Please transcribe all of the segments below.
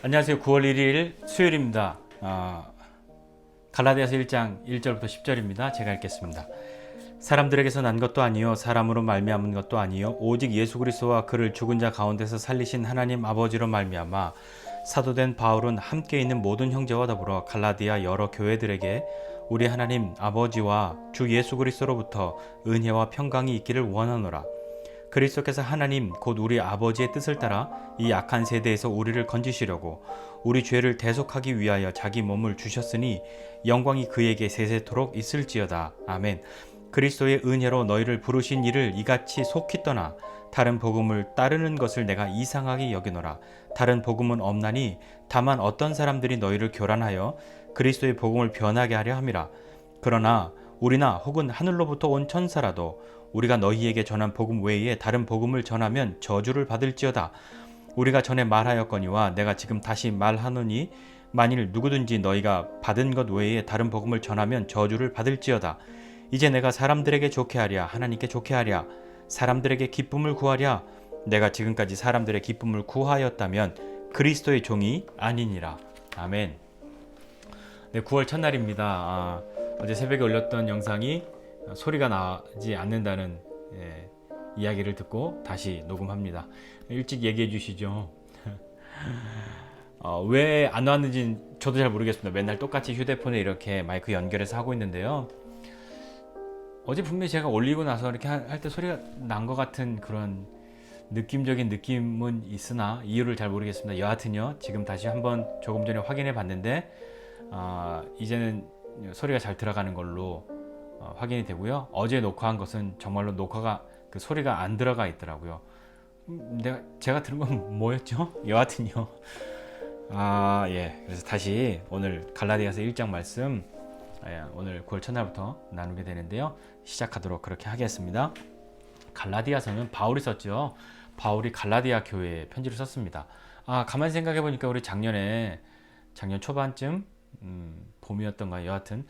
안녕하세요. 9월 1일 수요일입니다. 갈라디아서 1장 1절부터 10절입니다. 제가 읽겠습니다. 사람들에게서 난 것도 아니요 사람으로 말미암은 것도 아니요 오직 예수 그리스도와 그를 죽은 자 가운데서 살리신 하나님 아버지로 말미암아 사도된 바울은 함께 있는 모든 형제와 더불어 갈라디아 여러 교회들에게 우리 하나님 아버지와 주 예수 그리스도로부터 은혜와 평강이 있기를 원하노라. 그리스도께서 하나님 곧 우리 아버지의 뜻을 따라 이 악한 세대에서 우리를 건지시려고 우리 죄를 대속하기 위하여 자기 몸을 주셨으니 영광이 그에게 세세토록 있을지어다. 아멘. 그리스도의 은혜로 너희를 부르신 이를 이같이 속히 떠나 다른 복음을 따르는 것을 내가 이상하게 여기노라. 다른 복음은 없나니 다만 어떤 사람들이 너희를 교란하여 그리스도의 복음을 변하게 하려 함이라. 그러나 우리나 혹은 하늘로부터 온 천사라도 우리가 너희에게 전한 복음 외에 다른 복음을 전하면 저주를 받을지어다. 우리가 전에 말하였거니와 내가 지금 다시 말하노니 만일 누구든지 너희가 받은 것 외에 다른 복음을 전하면 저주를 받을지어다. 이제 내가 사람들에게 좋게 하랴 하나님께 좋게 하랴 사람들에게 기쁨을 구하랴 내가 지금까지 사람들의 기쁨을 구하였다면 그리스도의 종이 아니니라. 아멘. 네, 9월 첫날입니다. 어제 새벽에 올렸던 영상이 소리가 나지 않는다는 이야기를 듣고 다시 녹음합니다. 일찍 얘기해 주시죠. 왜 안 왔는지 저도 잘 모르겠습니다. 맨날 똑같이 휴대폰에 이렇게 마이크 연결해서 하고 있는데요. 어제 분명히 제가 올리고 나서 이렇게 할 때 소리가 난 것 같은 그런 느낌적인 느낌은 있으나 이유를 잘 모르겠습니다. 여하튼요, 지금 다시 한번 조금 전에 확인해 봤는데 이제는 소리가 잘 들어가는 걸로 확인이 되고요. 어제 녹화한 것은 정말로 녹화가 그 소리가 안 들어가 있더라고요. 제가 들은 건 뭐였죠? 여하튼요. 그래서 다시 오늘 갈라디아서 1장 말씀 오늘 9월 첫날부터 나누게 되는데요. 시작하도록 그렇게 하겠습니다. 갈라디아서는 바울이 썼죠. 바울이 갈라디아 교회에 편지를 썼습니다. 가만히 생각해 보니까 우리 작년 초반쯤 봄이었던가요. 여하튼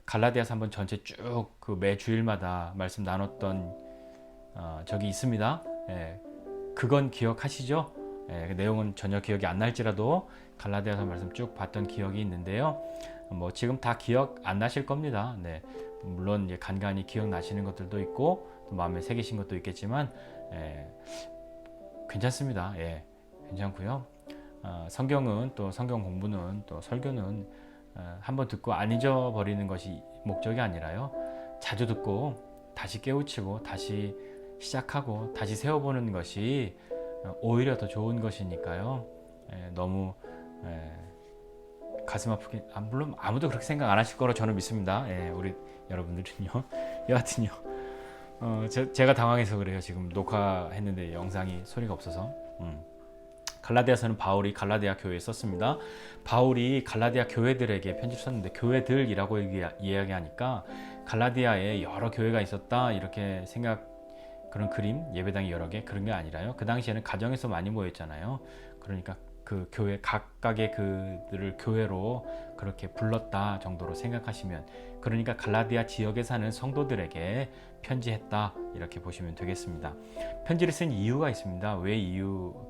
갈라디아서 한번 전체 쭉 그 매 주일마다 말씀 나눴던 적이 있습니다. 그건 기억하시죠? 그 내용은 전혀 기억이 안 날지라도 갈라디아서 말씀 쭉 봤던 기억이 있는데요. 뭐 지금 다 기억 안 나실 겁니다. 물론 이제 간간히 기억 나시는 것들도 있고 또 마음에 새기신 것도 있겠지만 괜찮습니다. 괜찮고요. 성경은 또 성경 공부는 또 설교는 한번 듣고 안 잊어버리는 것이 목적이 아니라요. 자주 듣고 다시 깨우치고 다시 시작하고 다시 세워보는 것이 오히려 더 좋은 것이니까요. 너무 가슴 아프게 물론 아무도 그렇게 생각 안 하실 거로 저는 믿습니다. 우리 여러분들은요. 여하튼요. 제가 당황해서 그래요. 지금 녹화했는데 영상이 소리가 없어서. 갈라디아서는 바울이 갈라디아 교회에 썼습니다. 바울이 갈라디아 교회들에게 편지를 썼는데 교회들이라고 이야기하니까 갈라디아에 여러 교회가 있었다 이렇게 그런 그림, 예배당이 여러 개 그런 게 아니라요. 그 당시에는 가정에서 많이 모였잖아요. 그러니까 그 교회 각각의 그들을 교회로 그렇게 불렀다 정도로 생각하시면, 그러니까 갈라디아 지역에 사는 성도들에게 편지했다 이렇게 보시면 되겠습니다. 편지를 쓴 이유가 있습니다.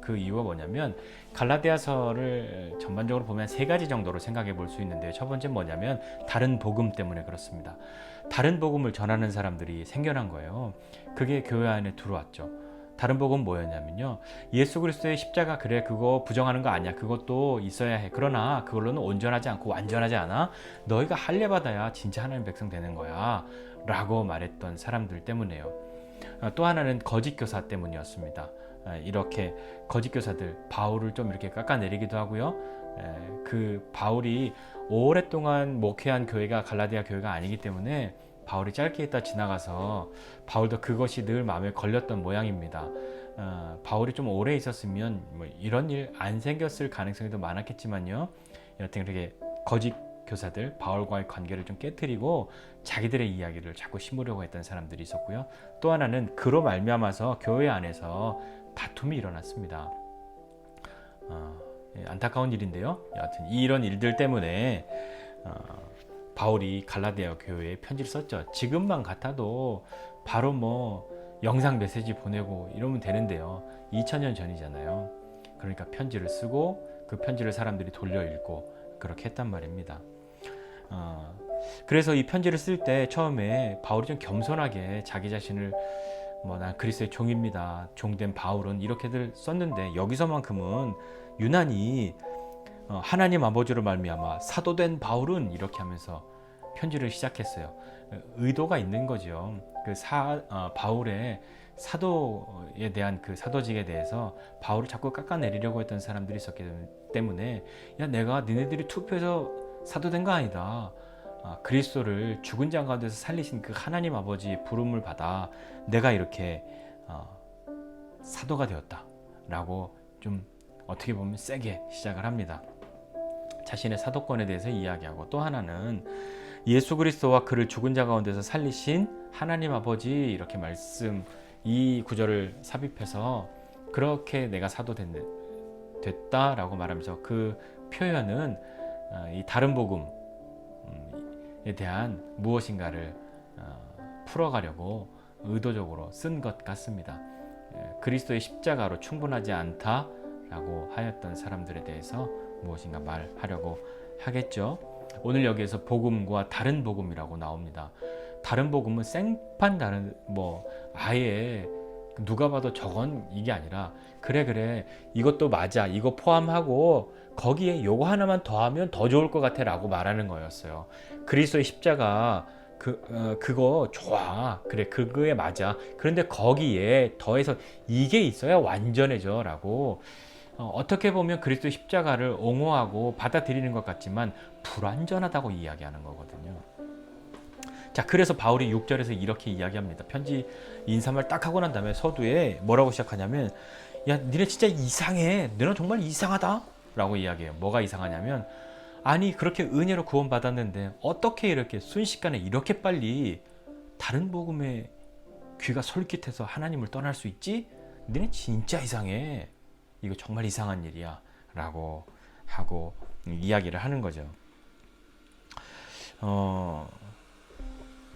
그 이유가 뭐냐면 갈라디아서를 전반적으로 보면 세 가지 정도로 생각해 볼 수 있는데요. 첫 번째는 뭐냐면 다른 복음 때문에 그렇습니다. 다른 복음을 전하는 사람들이 생겨난 거예요. 그게 교회 안에 들어왔죠. 다른 복음은 뭐였냐면요, 예수 그리스도의 십자가 그래 그거 부정하는 거 아니야, 그것도 있어야 해, 그러나 그걸로는 온전하지 않고 완전하지 않아, 너희가 할례 받아야 진짜 하나님 백성 되는 거야 라고 말했던 사람들 때문에요. 또 하나는 거짓 교사 때문이었습니다. 이렇게 거짓 교사들, 바울을 좀 이렇게 깎아내리기도 하고요. 그 바울이 오랫동안 목회한 교회가 갈라디아 교회가 아니기 때문에 바울이 짧게 있다 지나가서 바울도 그것이 늘 마음에 걸렸던 모양입니다. 바울이 좀 오래 있었으면 뭐 이런 일 안 생겼을 가능성이 더 많았겠지만요. 여튼 그렇게 거짓 교사들, 바울과의 관계를 좀 깨트리고 자기들의 이야기를 자꾸 심으려고 했던 사람들이 있었고요. 또 하나는 그로 말미암아서 교회 안에서 다툼이 일어났습니다. 안타까운 일인데요. 여하튼 이런 일들 때문에 바울이 갈라디아 교회에 편지를 썼죠. 지금만 같아도 바로 뭐 영상 메시지 보내고 이러면 되는데요. 2000년 전이잖아요. 그러니까 편지를 쓰고 그 편지를 사람들이 돌려 읽고 그렇게 했단 말입니다. 그래서 이 편지를 쓸 때 처음에 바울이 좀 겸손하게 자기 자신을 난 그리스도의 종입니다. 종된 바울은 이렇게들 썼는데 여기서만큼은 유난히 하나님 아버지로 말미암아 사도된 바울은 이렇게 하면서 편지를 시작했어요. 의도가 있는 거죠. 바울의 사도에 대한 그 사도직에 대해서 바울을 자꾸 깎아내리려고 했던 사람들이 있었기 때문에 야 내가 니네들이 투표해서 사도된 거 아니다. 그리스도를 죽은 자 가운데서 살리신 그 하나님 아버지의 부름을 받아 내가 이렇게 사도가 되었다라고 좀 어떻게 보면 세게 시작을 합니다. 자신의 사도권에 대해서 이야기하고 또 하나는 예수 그리스도와 그를 죽은 자 가운데서 살리신 하나님 아버지 이렇게 이 구절을 삽입해서 그렇게 내가 사도 됐다라고 말하면서 그 표현은 이 다른 복음에 대한 무엇인가를 풀어가려고 의도적으로 쓴 것 같습니다. 그리스도의 십자가로 충분하지 않다라고 하였던 사람들에 대해서 무엇인가 말하려고 하겠죠. 오늘 여기에서 복음과 다른 복음이라고 나옵니다. 다른 복음은 생판 다른 아예 누가 봐도 저건 이게 아니라 그래 이것도 맞아 이거 포함하고 거기에 요거 하나만 더하면 더 좋을 것 같아 라고 말하는 거였어요. 그리스도의 십자가 그거 좋아 그래 그거에 맞아 그런데 거기에 더해서 이게 있어야 완전해져 라고 어떻게 보면 그리스도의 십자가를 옹호하고 받아들이는 것 같지만 불완전하다고 이야기하는 거거든요. 자, 그래서 바울이 6절에서 이렇게 이야기합니다. 편지 인사말 딱 하고 난 다음에 서두에 뭐라고 시작하냐면 야 니네 진짜 이상해 너는 정말 이상하다 라고 이야기해요. 뭐가 이상하냐면 아니 그렇게 은혜로 구원받았는데 어떻게 이렇게 순식간에 이렇게 빨리 다른 복음에 귀가 솔깃해서 하나님을 떠날 수 있지? 니네 진짜 이상해 이거 정말 이상한 일이야 라고 하고 이야기를 하는 거죠.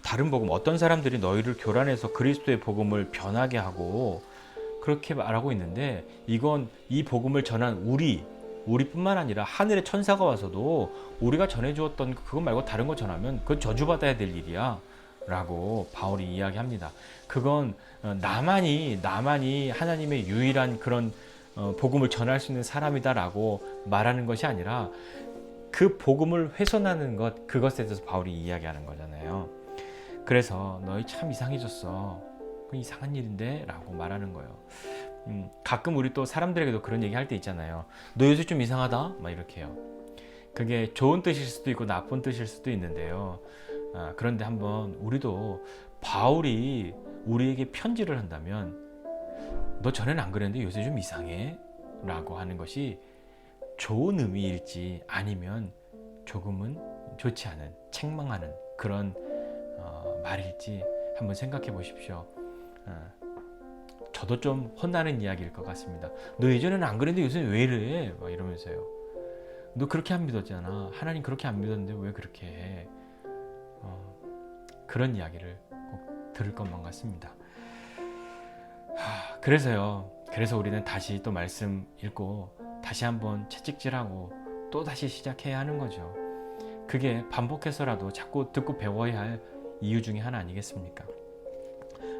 다른 복음 어떤 사람들이 너희를 교란해서 그리스도의 복음을 변하게 하고 그렇게 말하고 있는데 이건 이 복음을 전한 우리뿐만 아니라 하늘의 천사가 와서도 우리가 전해주었던 그것 말고 다른 거 전하면 그건 저주받아야 될 일이야 라고 바울이 이야기합니다. 그건 나만이 하나님의 유일한 그런 복음을 전할 수 있는 사람이다 라고 말하는 것이 아니라 그 복음을 훼손하는 것 그것에 대해서 바울이 이야기하는 거잖아요. 그래서 너희 참 이상해졌어 그 이상한 일인데 라고 말하는 거예요. 가끔 우리 또 사람들에게도 그런 얘기 할 때 있잖아요. 너 요새 좀 이상하다 막 이렇게 해요. 그게 좋은 뜻일 수도 있고 나쁜 뜻일 수도 있는데요. 그런데 한번 우리도 바울이 우리에게 편지를 한다면 너 전에는 안 그랬는데 요새 좀 이상해 라고 하는 것이 좋은 의미일지 아니면 조금은 좋지 않은 책망하는 그런 말일지 한번 생각해 보십시오. 저도 좀 혼나는 이야기일 것 같습니다. 너 예전에는 안 그랬는데 요새 왜 이래? 막 이러면서요. 너 그렇게 안 믿었잖아. 하나님 그렇게 안 믿었는데 왜 그렇게 해? 그런 이야기를 꼭 들을 것만 같습니다. 그래서 우리는 다시 또 말씀 읽고 다시 한번 채찍질하고 또 다시 시작해야 하는 거죠. 그게 반복해서라도 자꾸 듣고 배워야 할 이유 중에 하나 아니겠습니까?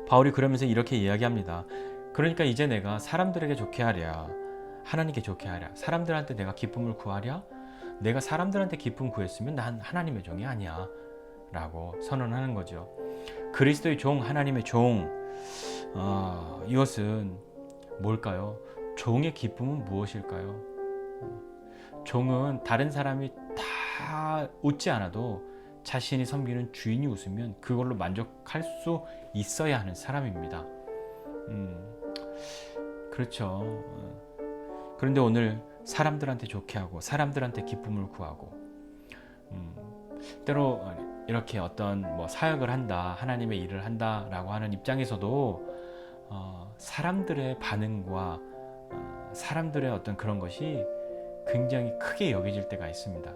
바울이 그러면서 이렇게 이야기합니다. 그러니까 이제 내가 사람들에게 좋게 하랴 하나님께 좋게 하랴 사람들한테 내가 기쁨을 구하랴 내가 사람들한테 기쁨 구했으면 난 하나님의 종이 아니야 라고 선언하는 거죠. 그리스도의 종 하나님의 종 이것은 뭘까요? 종의 기쁨은 무엇일까요? 종은 다른 사람이 다 웃지 않아도 자신이 섬기는 주인이 웃으면 그걸로 만족할 수 있어야 하는 사람입니다. 그렇죠. 그런데 오늘 사람들한테 좋게 하고 사람들한테 기쁨을 구하고 때로 이렇게 어떤 사역을 한다 하나님의 일을 한다라고 하는 입장에서도 사람들의 반응과 사람들의 어떤 그런 것이 굉장히 크게 여겨질 때가 있습니다.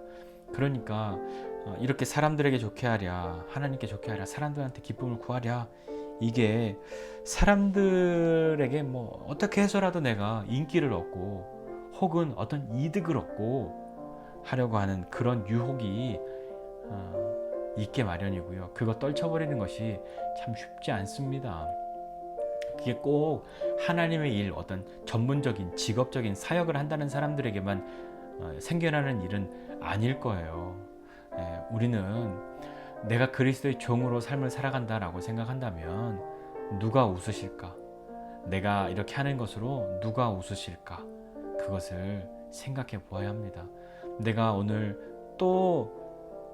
그러니까 이렇게 사람들에게 좋게 하랴 하나님께 좋게 하랴 사람들한테 기쁨을 구하랴 이게 사람들에게 어떻게 해서라도 내가 인기를 얻고 혹은 어떤 이득을 얻고 하려고 하는 그런 유혹이 있게 마련이고요. 그거 떨쳐버리는 것이 참 쉽지 않습니다. 그게 꼭 하나님의 일, 어떤 전문적인 직업적인 사역을 한다는 사람들에게만 생겨나는 일은 아닐 거예요. 우리는 내가 그리스도의 종으로 삶을 살아간다라고 생각한다면 누가 웃으실까? 내가 이렇게 하는 것으로 누가 웃으실까? 그것을 생각해 보아야 합니다. 내가 오늘 또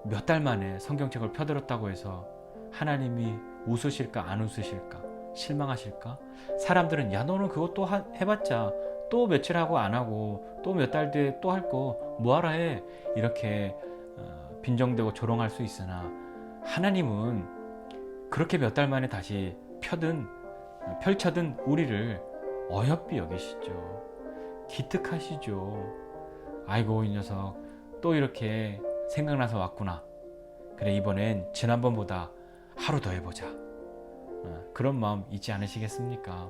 몇 달 만에 성경책을 펴들었다고 해서 하나님이 웃으실까 안 웃으실까? 실망하실까? 사람들은 야 너는 그것 또 해봤자 또 며칠 하고 안 하고 또 몇 달 뒤에 또 할 거 뭐하러 해? 이렇게 빈정대고 조롱할 수 있으나 하나님은 그렇게 몇 달 만에 다시 펼쳐든 우리를 어여삐 여기시죠. 기특하시죠. 아이고 이 녀석 또 이렇게 생각나서 왔구나. 그래 이번엔 지난번보다 하루 더 해보자. 그런 마음 있지 않으시겠습니까?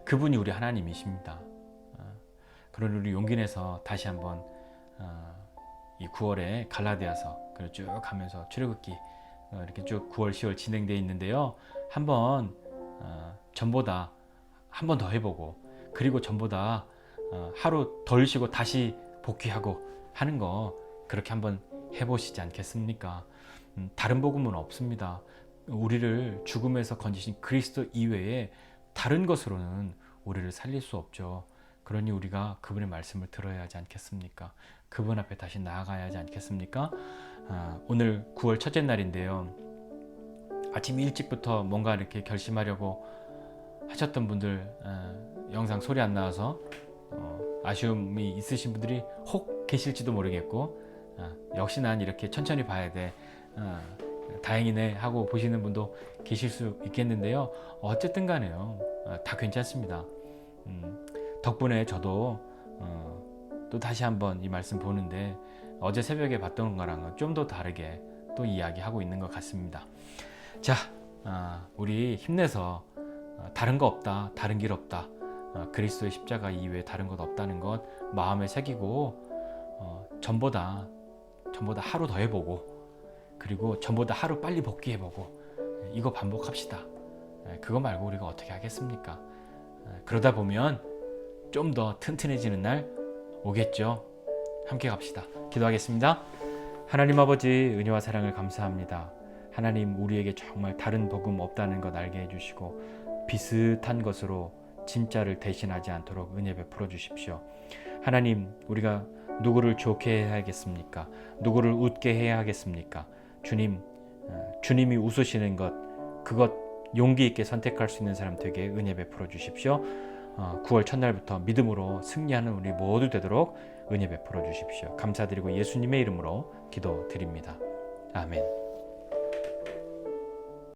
그분이 우리 하나님이십니다. 그런 우리 용기 내서 다시 한번 이 9월에 갈라디아서 쭉 가면서 출애굽기 이렇게 쭉 9월 10월 진행되어 있는데요. 한번 전보다 한 번 더 해보고 그리고 전보다 하루 덜 쉬고 다시 복귀하고 하는 거 그렇게 한번 해보시지 않겠습니까? 다른 복음은 없습니다. 우리를 죽음에서 건지신 그리스도 이외에 다른 것으로는 우리를 살릴 수 없죠. 그러니 우리가 그분의 말씀을 들어야 하지 않겠습니까? 그분 앞에 다시 나아가야 하지 않겠습니까? 오늘 9월 첫째 날인데요. 아침 일찍부터 뭔가 이렇게 결심하려고 하셨던 분들 영상 소리 안 나와서 아쉬움이 있으신 분들이 혹 계실지도 모르겠고 역시 난 이렇게 천천히 봐야 돼 다행이네 하고 보시는 분도 계실 수 있겠는데요. 어쨌든 간에요. 다 괜찮습니다. 덕분에 저도 또 다시 한번 이 말씀 보는데 어제 새벽에 봤던 거랑은 좀 더 다르게 또 이야기하고 있는 것 같습니다. 자, 우리 힘내서 다른 거 없다, 다른 길 없다, 그리스도의 십자가 이외에 다른 것 없다는 것 마음에 새기고 전보다 하루 더 해보고 그리고 전보다 하루 빨리 복귀해보고 이거 반복합시다. 그거 말고 우리가 어떻게 하겠습니까? 그러다 보면 좀 더 튼튼해지는 날 오겠죠. 함께 갑시다. 기도하겠습니다. 하나님 아버지 은혜와 사랑을 감사합니다. 하나님 우리에게 정말 다른 복음 없다는 것 알게 해주시고 비슷한 것으로 진짜를 대신하지 않도록 은혜 베풀어 주십시오. 하나님 우리가 누구를 좋게 해야겠습니까? 누구를 웃게 해야 하겠습니까? 주님이 웃으시는 것 그것 용기 있게 선택할 수 있는 사람 되게 은혜 베풀어 주십시오. 9월 첫날부터 믿음으로 승리하는 우리 모두 되도록 은혜 베풀어 주십시오. 감사드리고 예수님의 이름으로 기도드립니다. 아멘.